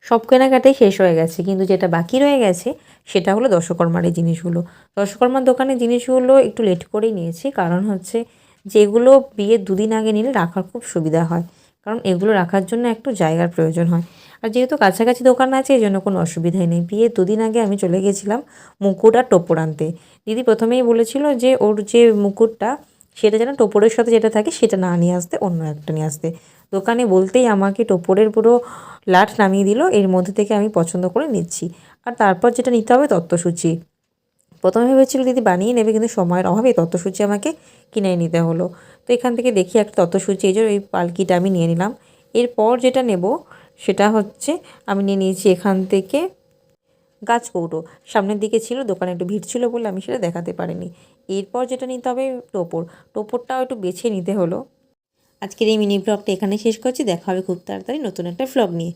সব কেনাকাটাই শেষ হয়ে গেছে, কিন্তু যেটা বাকি রয়ে গেছে সেটা হলো দশকর্মার এই জিনিসগুলো। দশকর্মার দোকানের জিনিসগুলো একটু লেট করেই নিয়েছি, কারণ হচ্ছে যেগুলো বিয়ের দুদিন আগে নিলে রাখার খুব সুবিধা হয়, কারণ এগুলো রাখার জন্য একটু জায়গার প্রয়োজন হয়। আর যেহেতু কাছাকাছি দোকান আছে এই জন্য কোনো অসুবিধাই নেই। বিয়ের দুদিন আগে আমি চলে গেছিলাম মুকুট আর টোপর আনতে। দিদি প্রথমেই বলেছিল যে ওর যে মুকুটটা সেটা যেন টোপরের সাথে যেটা থাকে সেটা না নিয়ে আসতে, অন্য একটা নিয়ে আসতে। দোকানে বলতেই আমাকে টোপরের পুরো লাট নামিয়ে দিল, এর মধ্যে থেকে আমি পছন্দ করে নিচ্ছি। আর তারপর যেটা নিতে হবে তত্ত্বসূচি। প্রথমে ভেবেছিল দিদি বানিয়ে নেবে, কিন্তু সময়ের অভাবে তত্ত্বসূচি আমাকে কিনে নিতে হলো। তো এখান থেকে দেখি একটা তত্ত্বসূচি, এই যে এই পালকিটা আমি নিয়ে নিলাম। এরপর যেটা নেব সেটা হচ্ছে আমি নিয়ে নিয়েছি এখান থেকে গাছকৌটো। সামনের দিকে ছিল, দোকানে একটু ভিড় ছিল বলে আমি সেটা দেখাতে পারিনি। এরপর যেটা নিতে হবে টোপর, টোপরটাও একটু বেছে নিতে হলো। আজকের এই মিনি ব্লগটা এখানে শেষ করছি, দেখা হবে খুব তাড়াতাড়ি নতুন একটা ব্লগ নিয়ে।